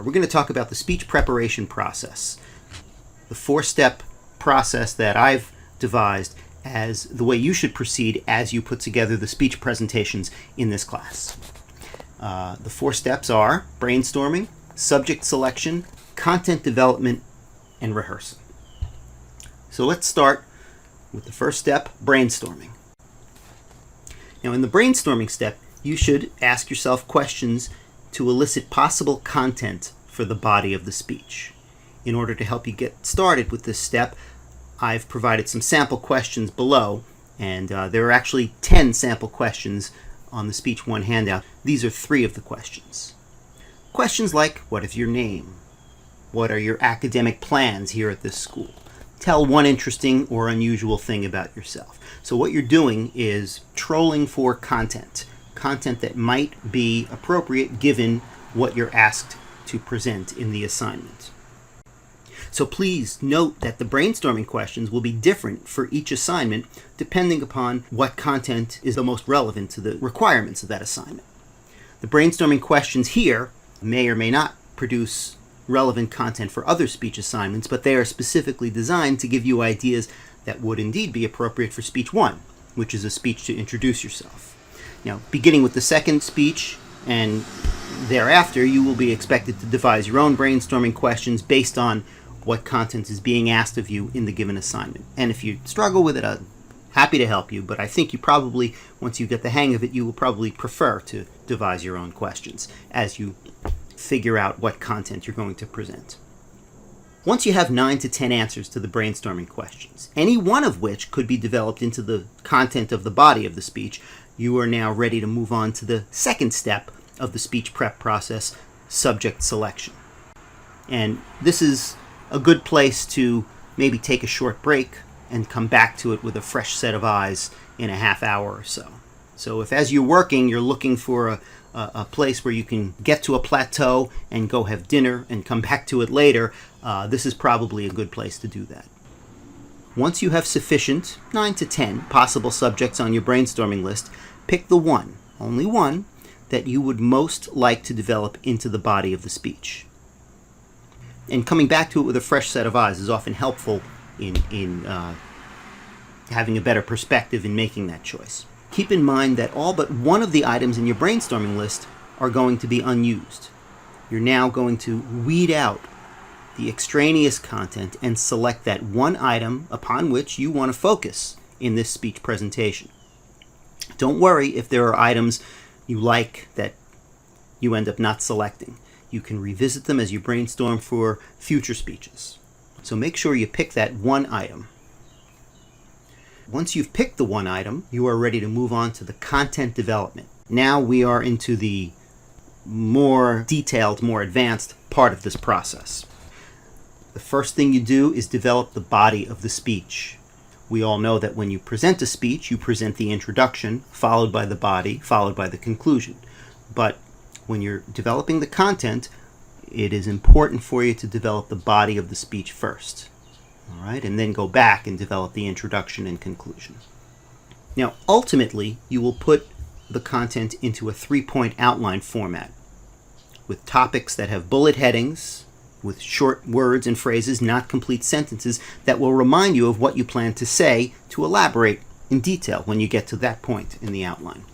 We're going to talk about the speech preparation process, the 4-step process that I've devised as the way you should proceed as you put together the speech presentations in this class. The 4 steps are brainstorming, subject selection, content development, and rehearsal. So let's start with the first step, brainstorming. Now, in the brainstorming step, you should ask yourself questions to elicit possible content for the body of the speech. In order to help you get started with this step, I've provided some sample questions below, and there are actually 10 sample questions on the Speech 1 handout. These are 3 of the questions. Questions like, what is your name? What are your academic plans here at this school? Tell one interesting or unusual thing about yourself. So what you're doing is trolling for content that might be appropriate given what you're asked to present in the assignment. So please note that the brainstorming questions will be different for each assignment depending upon what content is the most relevant to the requirements of that assignment. The brainstorming questions here may or may not produce relevant content for other speech assignments, but they are specifically designed to give you ideas that would indeed be appropriate for Speech 1, which is a speech to introduce yourself. Now, beginning with the second speech and thereafter, you will be expected to devise your own brainstorming questions based on what content is being asked of you in the given assignment. And if you struggle with it, I'm happy to help you, but I think you probably, once you get the hang of it, you will probably prefer to devise your own questions as you figure out what content you're going to present. Once you have 9 to 10 answers to the brainstorming questions, any one of which could be developed into the content of the body of the speech, you are now ready to move on to the second step of the speech prep process, subject selection. And this is a good place to maybe take a short break and come back to it with a fresh set of eyes in a half hour or so. So if as you're working, you're looking for a place where you can get to a plateau and go have dinner and come back to it later, this is probably a good place to do that. Once you have sufficient, 9 to 10 possible subjects on your brainstorming list, pick the one, only one, that you would most like to develop into the body of the speech. And coming back to it with a fresh set of eyes is often helpful in having a better perspective in making that choice. Keep in mind that all but one of the items in your brainstorming list are going to be unused. You're now going to weed out the extraneous content and select that one item upon which you want to focus in this speech presentation. Don't worry if there are items you like that you end up not selecting. You can revisit them as you brainstorm for future speeches. So make sure you pick that one item. Once you've picked the one item, you are ready to move on to the content development. Now we are into the more detailed, more advanced part of this process. The first thing you do is develop the body of the speech. We all know that when you present a speech, you present the introduction, followed by the body, followed by the conclusion. But when you're developing the content, it is important for you to develop the body of the speech first. All right, and then go back and develop the introduction and conclusion. Now, ultimately, you will put the content into a 3-point outline format with topics that have bullet headings, with short words and phrases, not complete sentences, that will remind you of what you plan to say to elaborate in detail when you get to that point in the outline.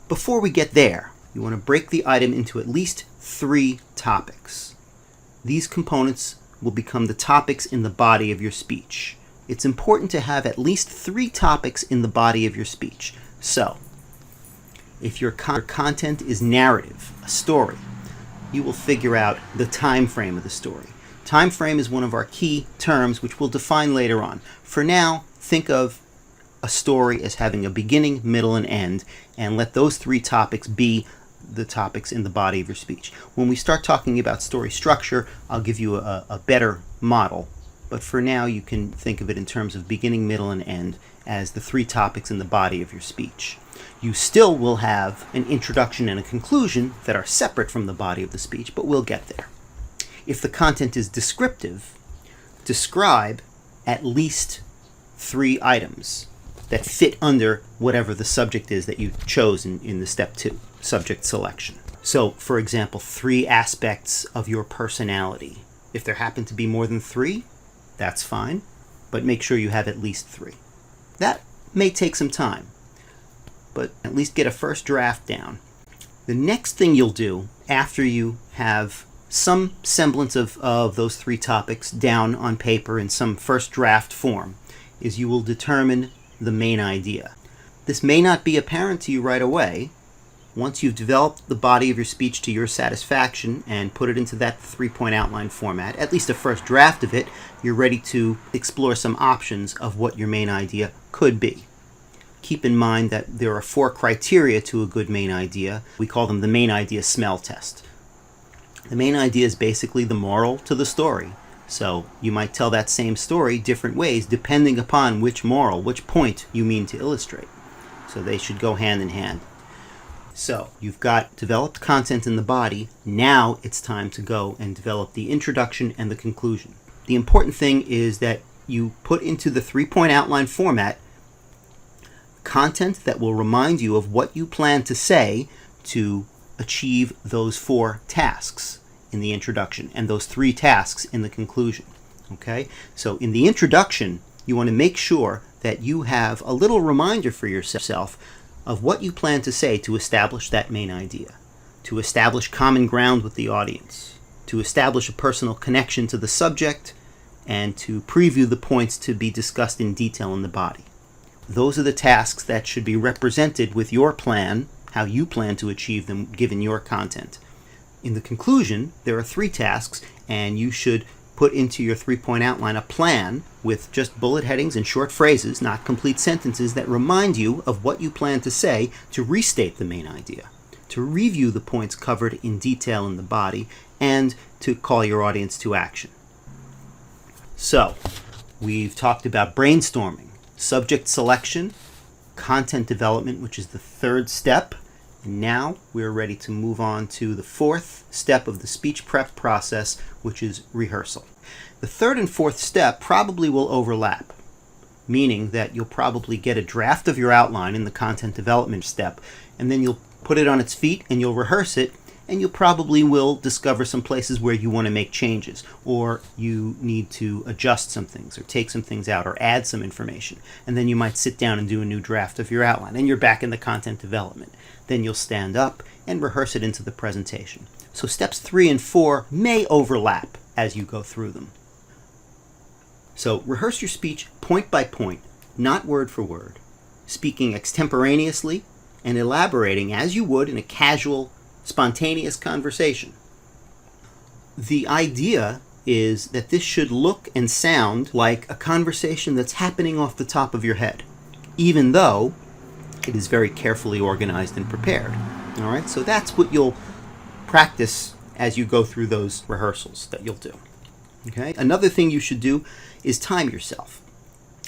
Before we get there, you want to break the item into at least 3 topics. These components will become the topics in the body of your speech. It's important to have at least 3 topics in the body of your speech. So, if your content is narrative, a story, you will figure out the time frame of the story. Time frame is one of our key terms which we'll define later on. For now, think of a story as having a beginning, middle, and end, and let those 3 topics be the topics in the body of your speech. When we start talking about story structure, I'll give you a better model, but for now you can think of it in terms of beginning, middle, and end as the 3 topics in the body of your speech. You still will have an introduction and a conclusion that are separate from the body of the speech, but we'll get there. If the content is descriptive, describe at least 3 items that fit under whatever the subject is that you chose in the step 2, subject selection. So, for example, 3 aspects of your personality. If there happen to be more than 3, that's fine, but make sure you have at least 3. That may take some time, but at least get a first draft down. The next thing you'll do after you have some semblance of those 3 topics down on paper in some first draft form is you will determine the main idea. This may not be apparent to you right away. Once you've developed the body of your speech to your satisfaction and put it into that 3-point outline format, at least a first draft of it, you're ready to explore some options of what your main idea could be. Keep in mind that there are 4 criteria to a good main idea. We call them the main idea smell test. The main idea is basically the moral to the story. So you might tell that same story different ways depending upon which moral, which point you mean to illustrate. So they should go hand in hand. So you've got developed content in the body. Now it's time to go and develop the introduction and the conclusion. The important thing is that you put into the 3-point outline format content that will remind you of what you plan to say to achieve those 4 tasks in the introduction and those 3 tasks in the conclusion. Okay? So in the introduction, you want to make sure that you have a little reminder for yourself of what you plan to say to establish that main idea, to establish common ground with the audience, to establish a personal connection to the subject, and to preview the points to be discussed in detail in the body. Those are the tasks that should be represented with your plan, how you plan to achieve them given your content. In the conclusion, there are 3 tasks, and you should put into your 3-point outline a plan with just bullet headings and short phrases, not complete sentences, that remind you of what you plan to say to restate the main idea, to review the points covered in detail in the body, and to call your audience to action. So, we've talked about brainstorming, subject selection, content development, which is the 3rd step, and now we're ready to move on to the 4th step of the speech prep process, which is rehearsal. The 3rd and 4th step probably will overlap, meaning that you'll probably get a draft of your outline in the content development step, and then you'll put it on its feet and you'll rehearse it, and you probably will discover some places where you want to make changes, or you need to adjust some things, or take some things out, or add some information. And then you might sit down and do a new draft of your outline, and you're back in the content development. Then you'll stand up and rehearse it into the presentation. So steps 3 and 4 may overlap as you go through them. So rehearse your speech point by point, not word for word, speaking extemporaneously and elaborating as you would in a casual, spontaneous conversation. The idea is that this should look and sound like a conversation that's happening off the top of your head, even though it is very carefully organized and prepared. All right, so that's what you'll practice as you go through those rehearsals that you'll do. Okay, another thing you should do is time yourself.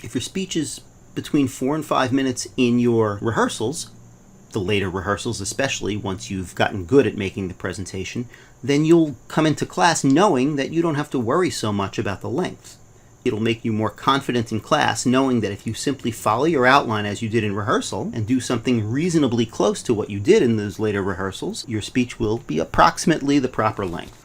If your speech is between 4 and 5 minutes in your rehearsals, the later rehearsals especially, once you've gotten good at making the presentation, then you'll come into class knowing that you don't have to worry so much about the length. It'll make you more confident in class knowing that if you simply follow your outline as you did in rehearsal and do something reasonably close to what you did in those later rehearsals, your speech will be approximately the proper length.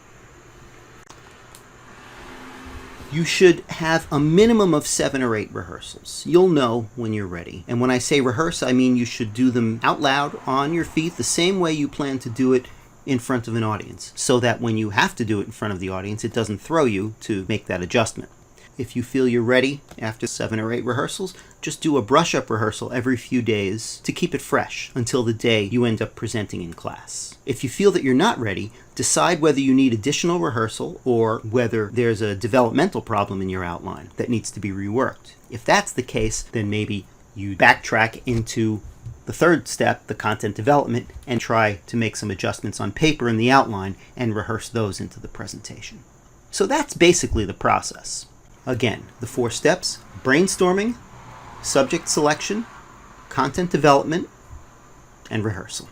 You should have a minimum of 7 or 8 rehearsals. You'll know when you're ready. And when I say rehearse, I mean you should do them out loud, on your feet, the same way you plan to do it in front of an audience, so that when you have to do it in front of the audience, it doesn't throw you to make that adjustment. If you feel you're ready after 7 or 8 rehearsals, just do a brush-up rehearsal every few days to keep it fresh until the day you end up presenting in class. If you feel that you're not ready, decide whether you need additional rehearsal or whether there's a developmental problem in your outline that needs to be reworked. If that's the case, then maybe you backtrack into the 3rd step, the content development, and try to make some adjustments on paper in the outline and rehearse those into the presentation. So that's basically the process. Again, the 4 steps: brainstorming, subject selection, content development, and rehearsal.